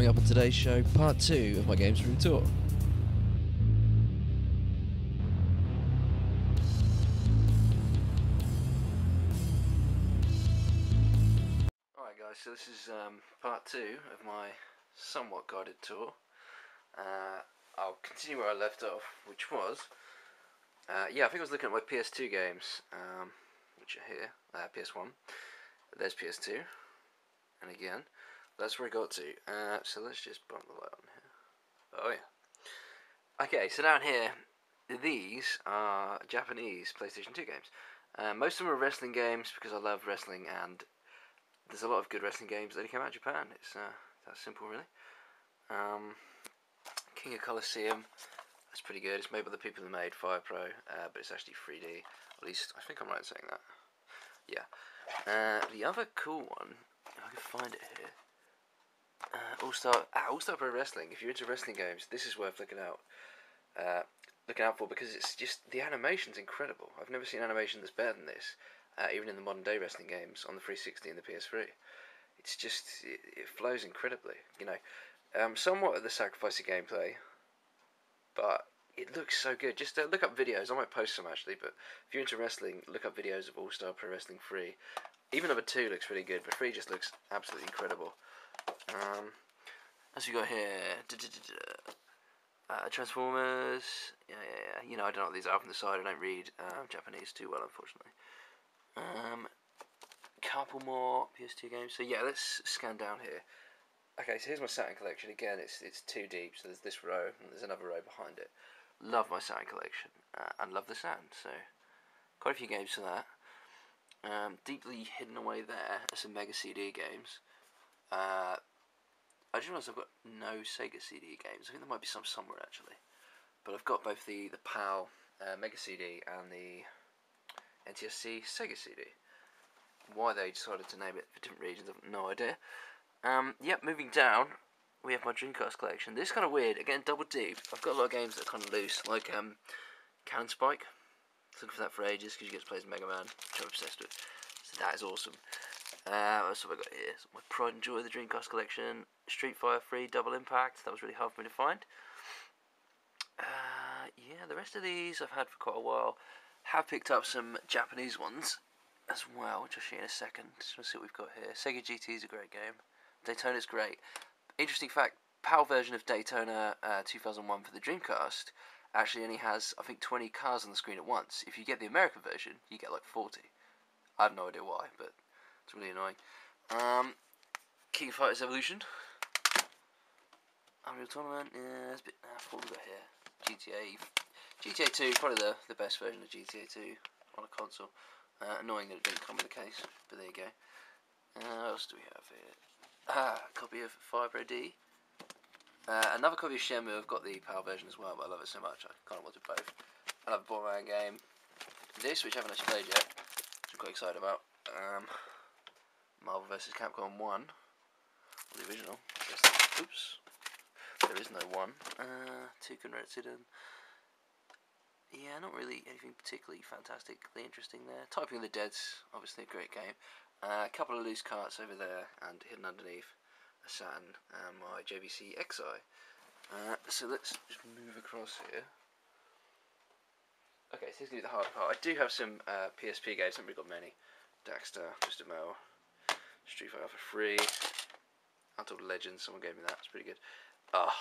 Coming up on today's show, part 2 of my Games Room tour. Alright guys, so this is part 2 of my somewhat guided tour. I'll continue where I left off, which was, I think I was looking at my PS2 games, which are here, PS1, there's PS2, and again, that's where I got to. So let's just bump the light on here. Oh yeah. Okay, so down here, these are Japanese PlayStation 2 games. Most of them are wrestling games because I love wrestling, and there's a lot of good wrestling games that came out of Japan. It's that simple, really. King of Colosseum, that's pretty good. It's made by the people who made Fire Pro, but it's actually 3D. At least I think I'm right in saying that. Yeah. The other cool one, if I can find it here. All-Star Pro Wrestling. If you're into wrestling games, this is worth looking out for, because it's just, the animation's incredible. I've never seen animation that's better than this, even in the modern day wrestling games on the 360 and the PS3. It's just, it flows incredibly, you know. Somewhat of the sacrifice of gameplay, but it looks so good. Just look up videos. I might post some actually, but if you're into wrestling, look up videos of All-Star Pro Wrestling 3. Even number 2 looks really good, but 3 just looks absolutely incredible. As we got here, Transformers, yeah, you know, I don't know what these are from the side, I don't read Japanese too well, unfortunately. Couple more PS2 games, so yeah, let's scan down here. Okay, so here's my Saturn collection. Again, it's too deep, so there's this row, and there's another row behind it. Love my Saturn collection, and love the Saturn, so quite a few games for that. Deeply hidden away there are some Mega CD games. I just realised I've got no Sega CD games. I think there might be some somewhere actually, but I've got both the PAL Mega CD and the NTSC Sega CD. Why they decided to name it for different regions, I've no idea. Yep, moving down, we have my Dreamcast collection. This is kind of weird. Again, double deep. I've got a lot of games that are kind of loose, like Cannon Spike. I was looking for that for ages because you get to play as Mega Man, which I'm obsessed with. So that is awesome. What else have I got here? So my pride and joy of the Dreamcast collection. Street Fighter 3 Double Impact. That was really hard for me to find. Yeah, the rest of these I've had for quite a while. Have picked up some Japanese ones as well, which I'll show you in a second. Just want to see what we've got here. Sega GT is a great game. Daytona's great. Interesting fact, PAL version of Daytona 2001 for the Dreamcast actually only has, I think, 20 cars on the screen at once. If you get the American version, you get like 40. I have no idea why, but it's really annoying. King of Fighters Evolution. Unreal Tournament, yeah, that's a bit, what have we got here? GTA 2, probably the best version of GTA 2 on a console. Annoying that it didn't come with the case, but there you go. What else do we have here? A copy of Fibro D. Another copy of Shenmue. I've got the PAL version as well, but I love it so much I kind of wanted both. Another Bomberman game. This, which I haven't actually played yet, which I'm quite excited about. Marvel vs. Capcom 1. Or the original. Oops. There is no 1. Toucan Retsuden. Yeah, not really anything particularly fantastically interesting there. Typing of the Dead's obviously a great game. A couple of loose carts over there, and hidden underneath a Saturn, my JVC XI. So let's just move across here. Okay, so here's going to be the hard part. I do have some PSP games, I haven't really got many. Daxter, Mr. Mo, Street Fighter for free. Untold Legends, someone gave me that, it's pretty good.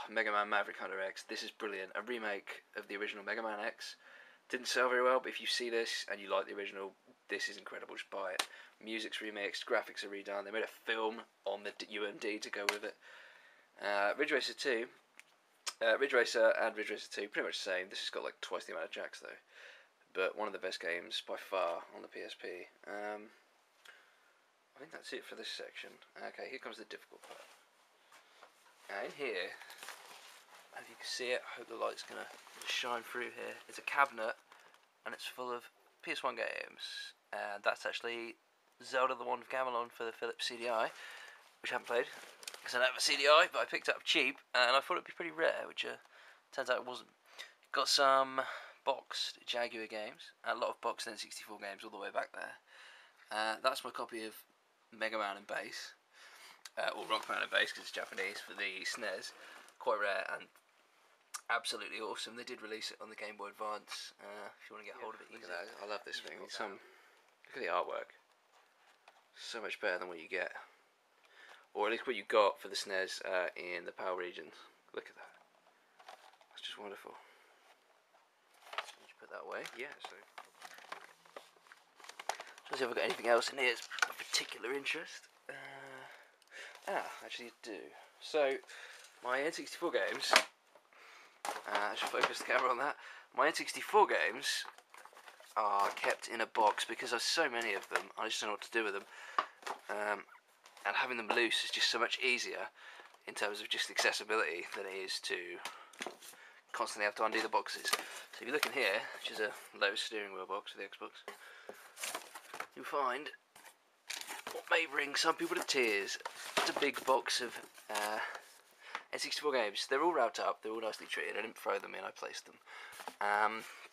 Mega Man Maverick Hunter X, this is brilliant. A remake of the original Mega Man X. Didn't sell very well, but if you see this and you like the original, this is incredible, just buy it. Music's remixed, graphics are redone, they made a film on the UMD to go with it. Ridge Racer 2. Ridge Racer and Ridge Racer 2, pretty much the same. This has got like twice the amount of jacks though. But one of the best games by far on the PSP. I think that's it for this section. Okay, here comes the difficult part. Now in here, if you can see it, I hope the light's going to shine through here. It's a cabinet, and it's full of PS1 games. And that's actually Zelda the Wand of Gamelon for the Philips CDI, which I haven't played, because I don't have a CDI, but I picked it up cheap, and I thought it'd be pretty rare, which turns out it wasn't. Got some boxed Jaguar games, a lot of boxed N64 games all the way back there. That's my copy of Mega Man and Bass. or Rock Band and Bass because it's Japanese, for the SNES. Quite rare and absolutely awesome. They did release it on the Game Boy Advance. If you want to get hold of it, look at that. I love this thing. Look at the artwork. So much better than what you get, or at least what you got for the SNES in the PAL regions. Look at that. That's just wonderful. Put that away. Yeah. So. Let's see if I've got anything else in here that's of particular interest. Actually I do. So, my N64 games, I should focus the camera on that. My N64 games are kept in a box because there's so many of them, I just don't know what to do with them. And having them loose is just so much easier in terms of just accessibility than it is to constantly have to undo the boxes. So if you look in here, which is a low steering wheel box for the Xbox, you'll find what may bring some people to tears. It's a big box of N64 games. They're all wrapped up, they're all nicely treated. I didn't throw them in, I placed them.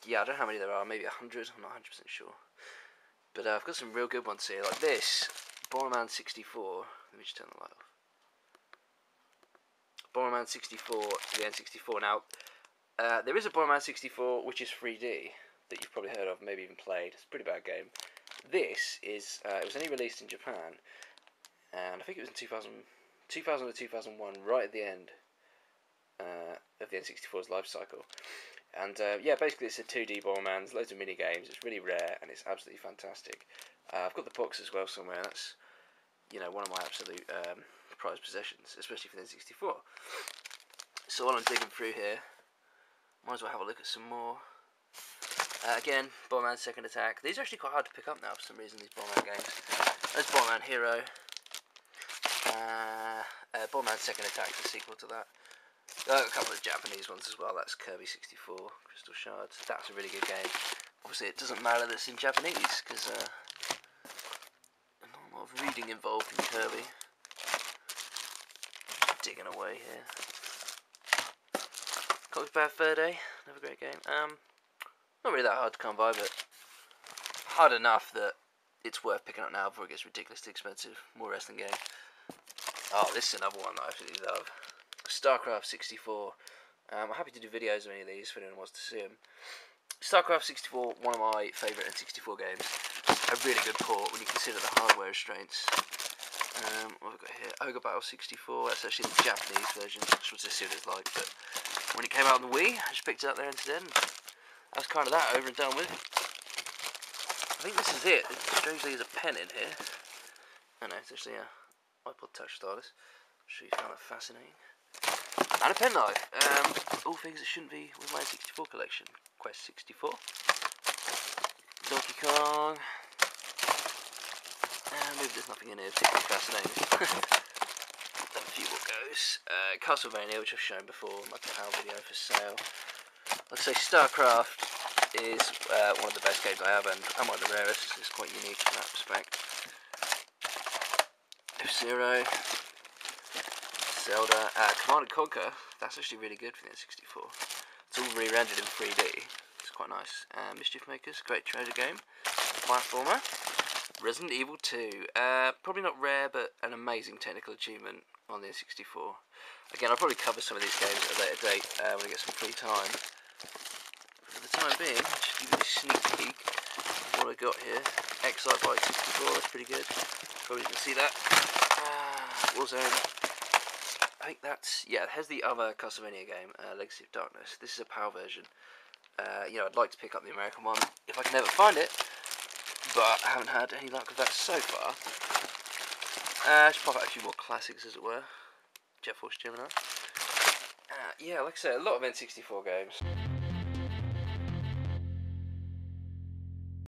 Yeah, I don't know how many there are, maybe 100, I'm not 100% sure. But I've got some real good ones here, like this, Bomberman 64. Let me just turn the light off. Bomberman 64 to the N64. Now, there is a Bomberman 64 which is 3D, that you've probably heard of, maybe even played. It's a pretty bad game. This is, it was only released in Japan, and I think it was in 2000 or 2001, right at the end of the N64's life cycle. And yeah, basically it's a 2D Bomberman, there's loads of mini games, it's really rare, and it's absolutely fantastic. I've got the box as well somewhere, that's, you know, one of my absolute prized possessions, especially for the N64. So while I'm digging through here, might as well have a look at some more. Again, Bomberman Second Attack. These are actually quite hard to pick up now for some reason, these Bomberman games. There's Bomberman Hero. Bomberman Second Attack, the sequel to that. A couple of Japanese ones as well. That's Kirby 64, Crystal Shards. That's a really good game. Obviously it doesn't matter that it's in Japanese, because there's not a lot of reading involved in Kirby. Digging away here. Comics Bad Fur Day, another great game. Not really that hard to come by, but hard enough that it's worth picking up now before it gets ridiculously expensive. More wrestling game. Oh, this is another one that I absolutely love. StarCraft 64. I'm happy to do videos of any of these if anyone wants to see them. StarCraft 64, one of my favourite N64 games. A really good port when you consider the hardware restraints. What have I got here? Ogre Battle 64. That's actually the Japanese version. I just want to see what it's like. But when it came out on the Wii, I just picked it up there instead. That was kind of that, over and done with. I think this is it. Strangely, there's a pen in here. Oh no, it's actually a iPod Touch stylus. I'm sure you found that fascinating. And a penknife. All things that shouldn't be with my N64 collection. Quest 64. Donkey Kong. Maybe there's nothing in here particularly fascinating. A few more goes. Castlevania, which I've shown before in my PAL video for sale. I'd say StarCraft is one of the best games I have, and one of the rarest. It's quite unique in that respect. F-Zero, Zelda, Command & Conquer. That's actually really good for the N64. It's all re-rendered in 3D. It's quite nice. Mischief Makers, great treasure game. Platformer. Resident Evil 2. Probably not rare, but an amazing technical achievement on the N64. Again, I'll probably cover some of these games at a later date when I get some free time. For the time being, I'll just give you a sneak peek of what I got here. Excite Bike 64, that's pretty good. Probably can see that. Warzone. I think that's, yeah, it has the other Castlevania game, Legacy of Darkness. This is a PAL version. You know, I'd like to pick up the American one if I can ever find it, but I haven't had any luck with that so far. Just pop out a few more classics, as it were. Jet Force Gemini. Yeah, like I said, a lot of N64 games.